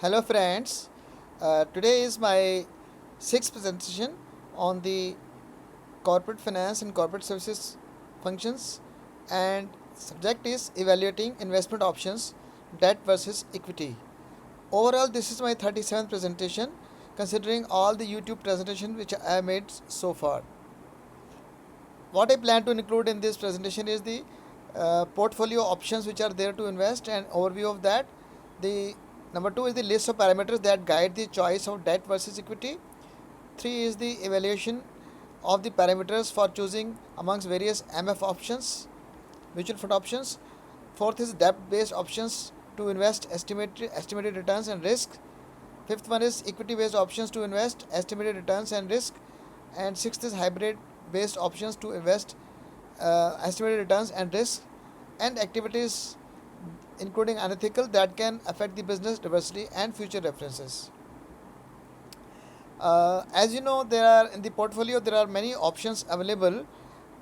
Hello friends, today is my sixth presentation on the corporate finance and corporate services functions, and subject is evaluating investment options, debt versus equity. Overall, this is my 37th presentation considering all the YouTube presentation which I have made so far. What I plan to include in this presentation is the portfolio options which are there to invest and overview of that. The number 2 is the list of parameters that guide the choice of debt versus equity. 3 is the evaluation of the parameters for choosing amongst various MF options, mutual fund options. Fourth is debt based options to invest estimated returns and risk. Fifth one is equity based options to invest estimated returns and risk. And sixth is hybrid based options to invest estimated returns and risk, and activities including unethical that can affect the business diversity and future references. As you know, there are in the portfolio there are many options available,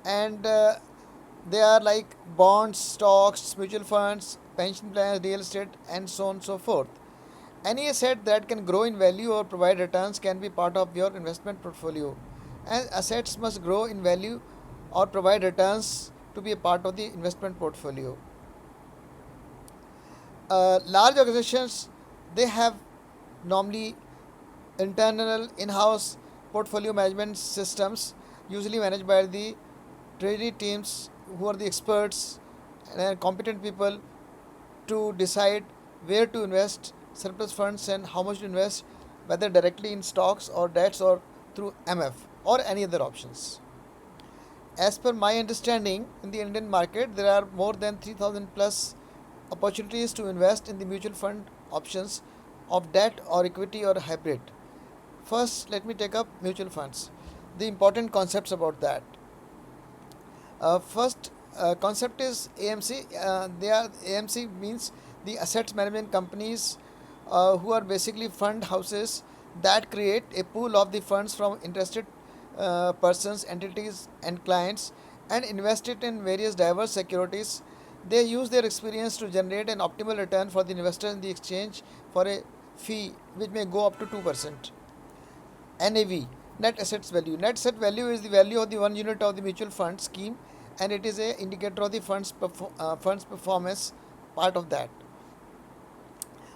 and they are like bonds, stocks, mutual funds, pension plans, real estate, and so on and so forth. Any asset that can grow in value or provide returns can be part of your investment portfolio, and assets must grow in value or provide returns to be a part of the investment portfolio. Large organizations, they have normally internal in-house portfolio management systems, usually managed by the treasury teams who are the experts and competent people to decide where to invest surplus funds and how much to invest, whether directly in stocks or debts or through MF or any other options. As per my understanding, in the Indian market, there are more than 3000 plus opportunities to invest in the mutual fund options of debt or equity or hybrid. First, let me take up mutual funds. The important concepts about that. First concept is AMC. They are AMC means the assets management companies, who are basically fund houses that create a pool of the funds from interested persons, entities, and clients, and invest it in various diverse securities. They use their experience to generate an optimal return for the investor in the exchange for a fee which may go up to 2%. NAV, net assets value. Net asset value is the value of the 1 unit of the mutual fund scheme, and it is a indicator of the fund's performance part of that.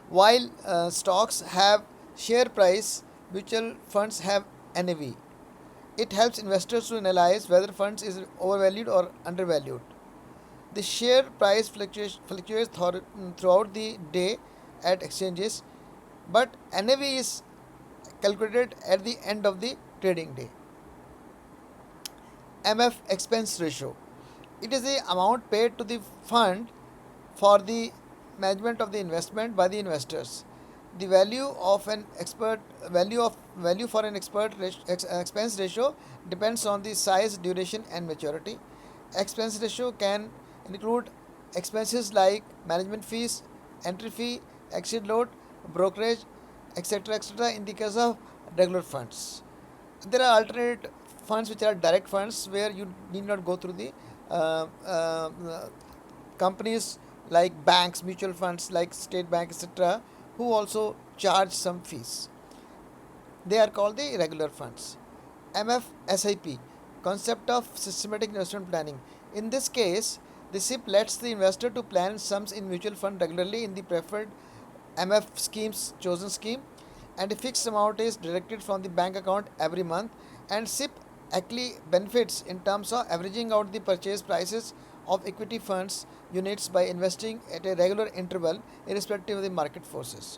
While stocks have share price, mutual funds have NAV. It helps investors to analyze whether funds is overvalued or undervalued. The share price fluctuates throughout the day at exchanges, but NAV is calculated at the end of the trading day. MF expense ratio. It is the amount paid to the fund for the management of the investment by the investors. The value for an expense ratio depends on the size, duration, and maturity. Expense ratio can include expenses like management fees, entry fee, exit load, brokerage, etc. in the case of regular funds. There are alternate funds which are direct funds where you need not go through the companies like banks, mutual funds like State Bank, etc., who also charge some fees. They are called the regular funds. MF SIP, concept of systematic investment planning. In this case, the SIP lets the investor to plan sums in mutual fund regularly in the preferred MF scheme's chosen scheme, and a fixed amount is deducted from the bank account every month, and SIP actually benefits in terms of averaging out the purchase prices of equity funds units by investing at a regular interval irrespective of the market forces.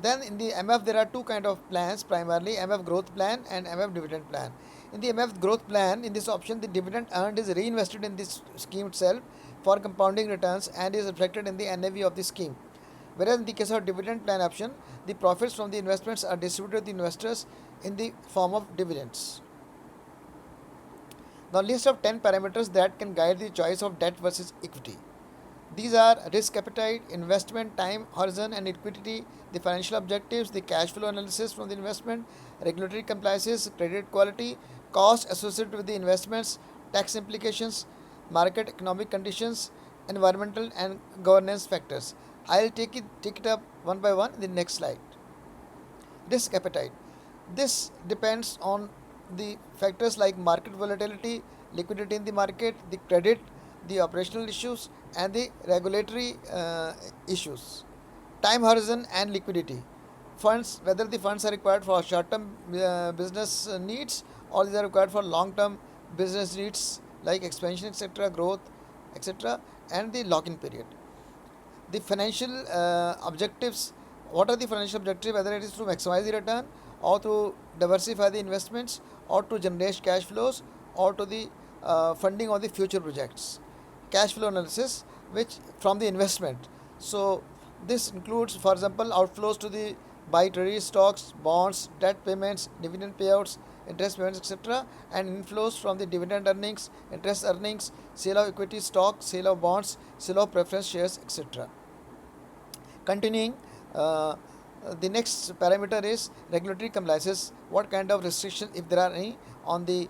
Then in the MF there are two kind of plans, primarily MF growth plan and MF dividend plan. In the MF growth plan, in this option the dividend earned is reinvested in this scheme itself for compounding returns and is reflected in the NAV of the scheme. Whereas in the case of dividend plan option, the profits from the investments are distributed to the investors in the form of dividends. Now, list of 10 parameters that can guide the choice of debt versus equity. These are risk appetite, investment time horizon and liquidity, the financial objectives, the cash flow analysis from the investment, regulatory compliances, credit quality, cost associated with the investments, tax implications, market economic conditions, environmental and governance factors. I'll take it up one by one in the next slide. Risk appetite. This depends on the factors like market volatility, liquidity in the market, the credit, the operational issues, and the regulatory issues. Time horizon and liquidity. Funds, whether the funds are required for short-term business needs or they are required for long-term business needs like expansion, etc., growth, etc., and the lock-in period. The financial objectives. What are the financial objectives? Whether it is to maximize the return or to diversify the investments or to generate cash flows or to the funding of the future projects. Cash flow analysis, which from the investment. So this includes, for example, outflows to the buy treasury stocks, bonds, debt payments, dividend payouts, interest payments, etc., and inflows from the dividend earnings, interest earnings, sale of equity stock, sale of bonds, sale of preference shares, etc. Continuing, uh, the next parameter is regulatory compliances. What kind of restrictions, if there are any, on the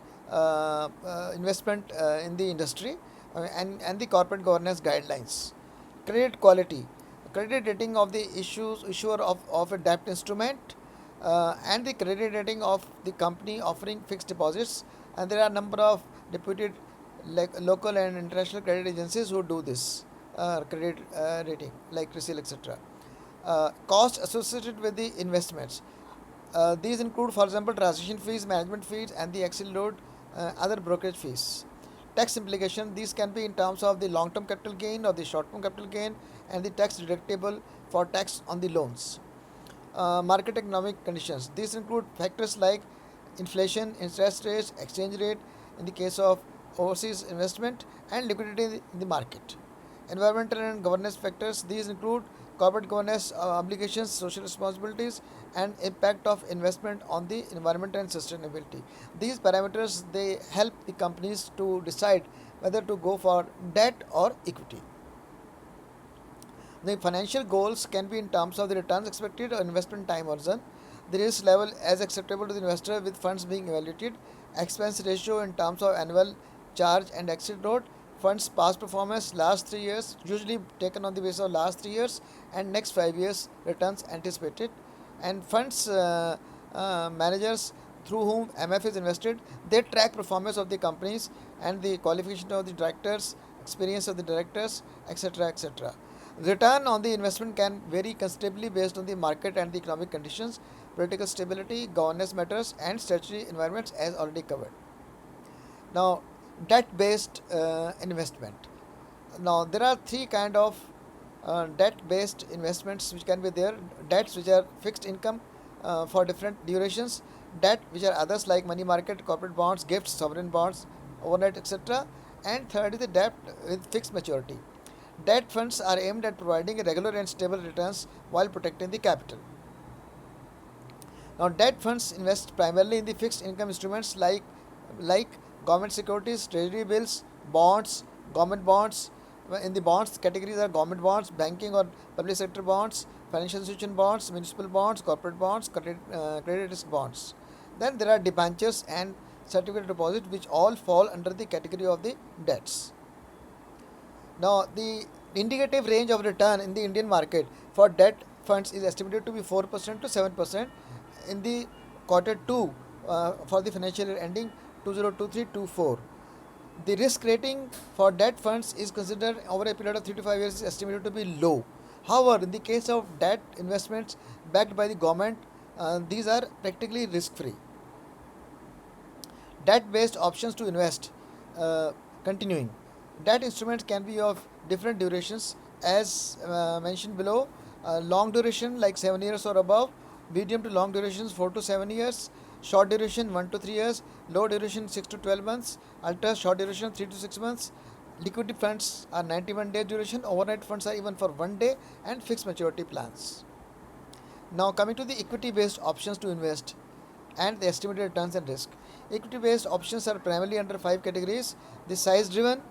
investment in the industry and the corporate governance guidelines. Credit quality, credit rating of the issuer of a debt instrument, and the credit rating of the company offering fixed deposits. And there are a number of deputed local and international credit agencies who do this credit rating like CRISIL, etc. Costs associated with the investments. These include, for example, transaction fees, management fees, and the Excel load, other brokerage fees. Tax implication. These can be in terms of the long-term capital gain or the short-term capital gain, and the tax deductible for tax on the loans. Market economic conditions. These include factors like inflation, interest rates, exchange rate in the case of overseas investment, and liquidity in the market. Environmental and governance factors. These include corporate governance obligations, social responsibilities, and impact of investment on the environment and sustainability. These parameters, they help the companies to decide whether to go for debt or equity. The financial goals can be in terms of the returns expected or investment time horizon, the risk level as acceptable to the investor with funds being evaluated, expense ratio in terms of annual charge and exit rate, funds past performance last 3 years, usually taken on the basis of last 3 years, and next 5 years returns anticipated, and funds managers through whom MF is invested, they track performance of the companies and the qualification of the directors, experience of the directors, etc., etc. Return on the investment can vary considerably based on the market and the economic conditions, political stability, governance matters, and statutory environments as already covered. Now, debt-based investment. Now, there are three kind of debt-based investments which can be there. Debts which are fixed income for different durations, debt which are others like money market, corporate bonds, gifts, sovereign bonds, overnight, etc. And third is the debt with fixed maturity. Debt funds are aimed at providing regular and stable returns while protecting the capital. Now, debt funds invest primarily in the fixed income instruments like government securities, treasury bills, bonds, government bonds. In the bonds categories are government bonds, banking or public sector bonds, financial institution bonds, municipal bonds, corporate bonds, credit risk bonds. Then there are debentures and certificate of deposit, which all fall under the category of the debts. Now, the indicative range of return in the Indian market for debt funds is estimated to be 4% to 7% in the quarter 2 for the financial year ending 2023-24. The risk rating for debt funds is considered over a period of 3 to 5 years is estimated to be low. However, in the case of debt investments backed by the government, these are practically risk free. Debt based options to invest. Continuing, debt instruments can be of different durations as mentioned below. Long duration like 7 years or above, medium to long durations 4 to 7 years, short duration 1 to 3 years, low duration 6 to 12 months, ultra short duration 3 to 6 months. Liquidity funds are 91 day duration, overnight funds are even for 1 day, and fixed maturity plans. Now, coming to the equity based options to invest and the estimated returns and risk. Equity based options are primarily under 5 categories: the size driven,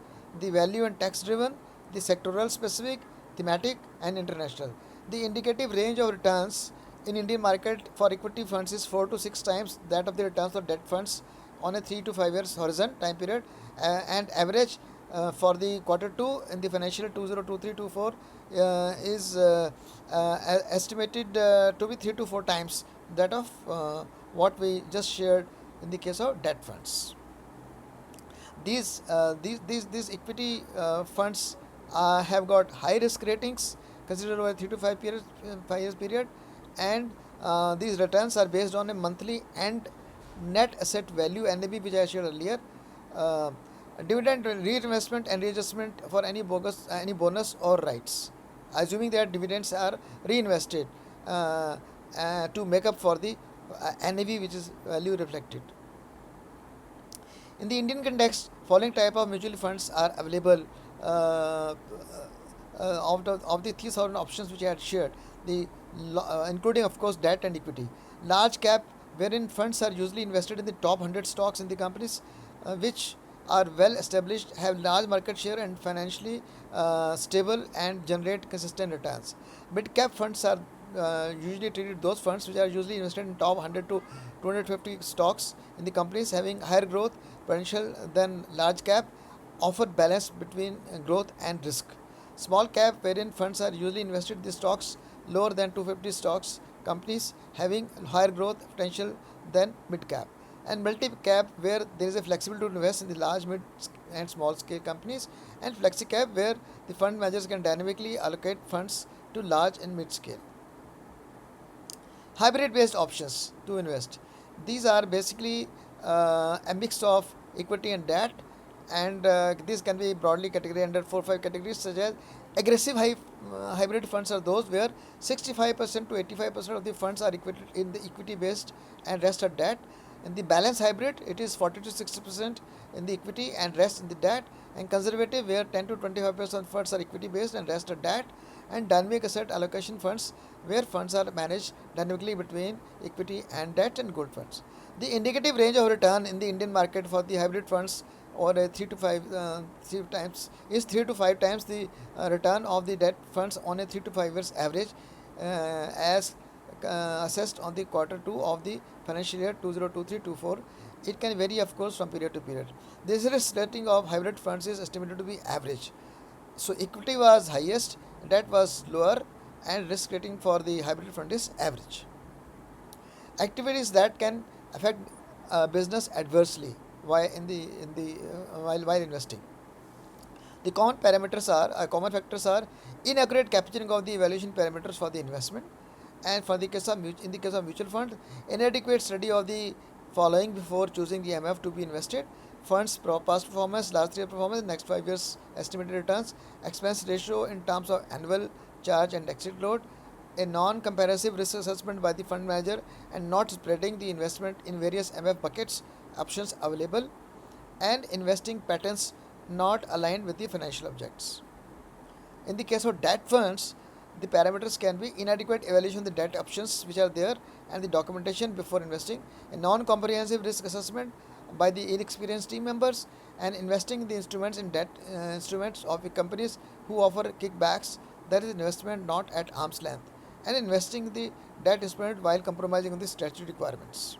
the value and tax driven, the sectoral specific, thematic, and international. The indicative range of returns in Indian market for equity funds is 4 to 6 times that of the returns for debt funds on a 3 to 5 years horizon time period, and average for the quarter 2 in the financial year 2023-24 is estimated to be 3 to 4 times that of what we just shared in the case of debt funds. These equity funds have got high risk ratings considered over 3 to 5 years period, and these returns are based on a monthly and net asset value (NAV) which I shared earlier. Uh, Dividend reinvestment and readjustment for any bonus or rights, assuming that dividends are reinvested to make up for the NAV which is value reflected. In the Indian context, following type of mutual funds are available of the 3,000 options which I had shared, including of course debt and equity. Large cap, wherein funds are usually invested in the top 100 stocks in the companies which are well established, have large market share and financially stable and generate consistent returns. Mid cap funds are usually treated those funds which are usually invested in top 100 to 250 stocks in the companies having higher growth potential than large cap, offer balance between growth and risk. Small cap, wherein funds are usually invested in the stocks lower than 250 stocks, companies having higher growth potential than mid cap. And multi cap, where there is a flexibility to invest in the large, mid, and small scale companies. And flexi cap, where the fund managers can dynamically allocate funds to large and mid scale. Hybrid based options to invest. These are basically a mix of equity and debt, and these can be broadly categorized under 4 or 5 categories, such as aggressive hybrid funds are those where 65% to 85% of the funds are in the equity based and rest are debt. In the balance hybrid, it is 40 to 60% in the equity and rest in the debt. And conservative, where 10 to 25% funds are equity based and rest are debt. And dynamic asset allocation funds, where funds are managed dynamically between equity and debt and gold funds. The indicative range of return in the Indian market for the hybrid funds or 3 to 5 times the return of the debt funds on a 3 to 5 years average as assessed on the quarter 2 of the financial year 2023-24. It can vary of course from period to period. This risk rating of hybrid funds is estimated to be average. So equity was highest, debt was lower, and risk rating for the hybrid fund is average. Activities that can affect business adversely while while investing. The common factors are inaccurate capturing of the evaluation parameters for the investment, and for the case of in the case of mutual fund, inadequate study of the following before choosing the MF to be invested. Funds past performance, last 3 year performance, next 5 years estimated returns, expense ratio in terms of annual charge and exit load, a non-comparative risk assessment by the fund manager, and not spreading the investment in various MF buckets options available, and investing patterns not aligned with the financial objectives. In the case of debt funds, the parameters can be inadequate evaluation of the debt options which are there and the documentation before investing, a non-comprehensive risk assessment by the inexperienced team members, and investing the instruments in debt instruments of the companies who offer kickbacks, that is investment not at arm's length, and investing the debt instrument while compromising on the statutory requirements.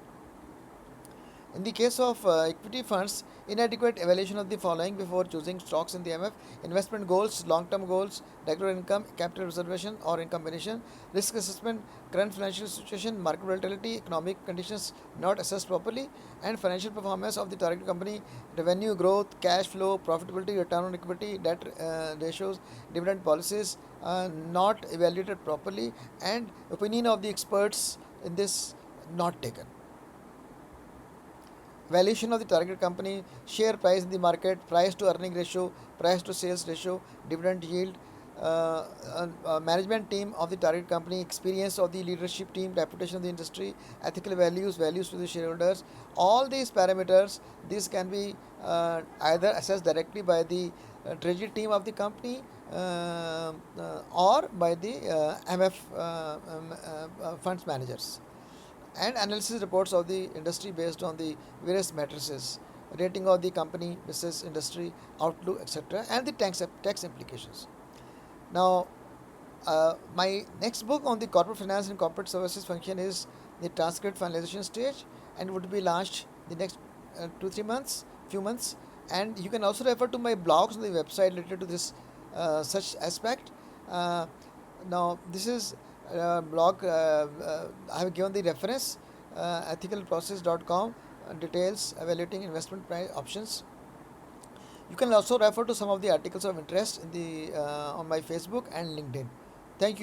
In the case of equity funds, inadequate evaluation of the following before choosing stocks in the MF: investment goals, long-term goals, regular income, capital reservation or in combination, risk assessment, current financial situation, market volatility, economic conditions not assessed properly, and financial performance of the target company, revenue growth, cash flow, profitability, return on equity, debt ratios, dividend policies not evaluated properly, and opinion of the experts in this not taken. Valuation of the target company, share price in the market, price to earning ratio, price to sales ratio, dividend yield, management team of the target company, experience of the leadership team, reputation of the industry, ethical values, values to the shareholders. All these parameters, these can be either assessed directly by the treasury team of the company or by the MF funds managers, and analysis reports of the industry based on the various matrices, rating of the company, business, industry, outlook, etc., and the tax implications. Now, my next book on the corporate finance and corporate services function is the transcript finalization stage, and would be launched the next 2-3 months, few months, and you can also refer to my blogs on the website related to this such aspect. Uh, Now this is blog. I have given the reference ethicalprocess.com, details evaluating investment price options. You can also refer to some of the articles of interest in the on my Facebook and LinkedIn. Thank you.